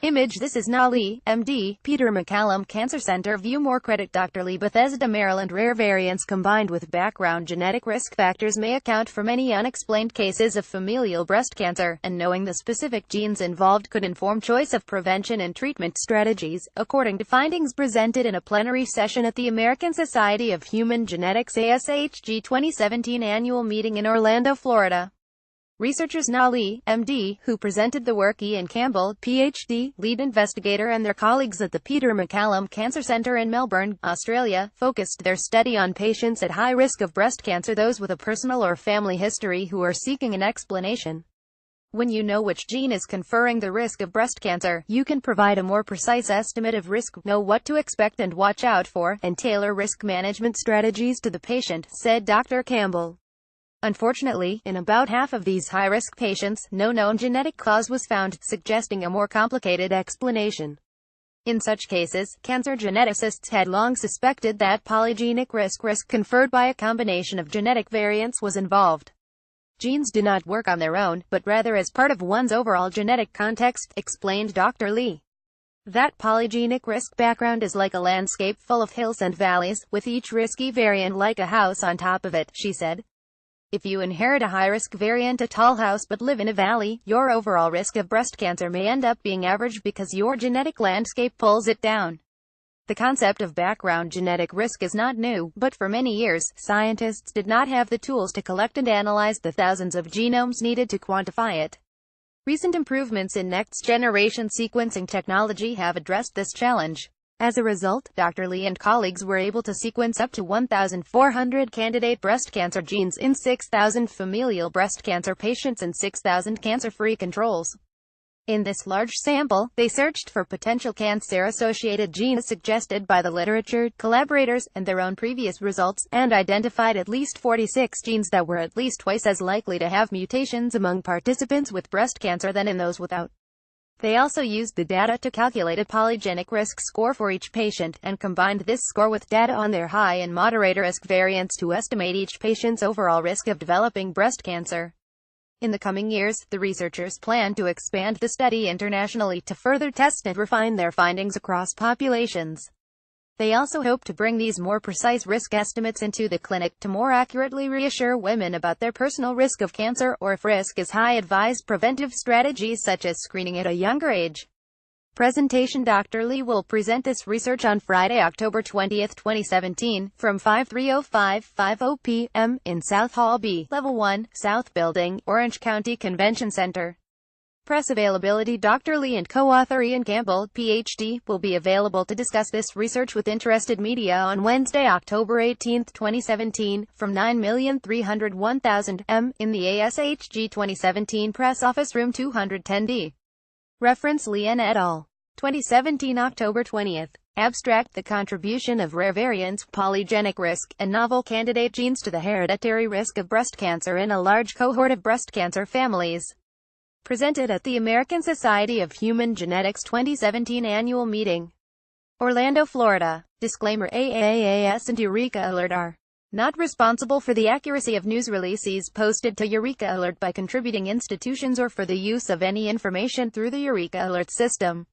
Image This is Lee, MD, Peter MacCallum Cancer Center. View more. Credit Dr. Lee, Bethesda, Maryland. Rare variants combined with background genetic risk factors may account for many unexplained cases of familial breast cancer, and knowing the specific genes involved could inform choice of prevention and treatment strategies, according to findings presented in a plenary session at the American Society of Human Genetics ASHG 2017 annual meeting in Orlando, Florida. Researchers Lee, MD, who presented the work, Ian Campbell, PhD, lead investigator, and their colleagues at the Peter MacCallum Cancer Center in Melbourne, Australia, focused their study on patients at high risk of breast cancer, those with a personal or family history who are seeking an explanation. When you know which gene is conferring the risk of breast cancer, you can provide a more precise estimate of risk, know what to expect and watch out for, and tailor risk management strategies to the patient, said Dr. Campbell. Unfortunately, in about half of these high-risk patients, no known genetic cause was found, suggesting a more complicated explanation. In such cases, cancer geneticists had long suspected that polygenic risk conferred by a combination of genetic variants was involved. Genes do not work on their own, but rather as part of one's overall genetic context, explained Dr. Lee. That polygenic risk background is like a landscape full of hills and valleys, with each risky variant like a house on top of it, she said. If you inherit a high-risk variant, a tall house, but live in a valley, your overall risk of breast cancer may end up being average because your genetic landscape pulls it down. The concept of background genetic risk is not new, but for many years, scientists did not have the tools to collect and analyze the thousands of genomes needed to quantify it. Recent improvements in next-generation sequencing technology have addressed this challenge. As a result, Dr. Lee and colleagues were able to sequence up to 1,400 candidate breast cancer genes in 6,000 familial breast cancer patients and 6,000 cancer-free controls. In this large sample, they searched for potential cancer-associated genes suggested by the literature, collaborators, and their own previous results, and identified at least 46 genes that were at least twice as likely to have mutations among participants with breast cancer than in those without. They also used the data to calculate a polygenic risk score for each patient, and combined this score with data on their high and moderate risk variants to estimate each patient's overall risk of developing breast cancer. In the coming years, the researchers plan to expand the study internationally to further test and refine their findings across populations. They also hope to bring these more precise risk estimates into the clinic to more accurately reassure women about their personal risk of cancer, or if risk is high, advise preventive strategies such as screening at a younger age. Presentation Dr. Lee will present this research on Friday, October 20, 2017, from 5:50 p.m. in South Hall B, Level 1, South Building, Orange County Convention Center. Press availability. Dr. Lee and co-author Ian Campbell, Ph.D., will be available to discuss this research with interested media on Wednesday, October 18, 2017, from 9,301,000 m in the ASHG 2017 Press Office Room 210D. Reference Lee et al. 2017 October 20. Abstract: The contribution of rare variants, polygenic risk, and novel candidate genes to the hereditary risk of breast cancer in a large cohort of breast cancer families. Presented at the American Society of Human Genetics 2017 annual meeting. Orlando, Florida. Disclaimer: AAAS and Eureka Alert are not responsible for the accuracy of news releases posted to Eureka Alert by contributing institutions or for the use of any information through the Eureka Alert system.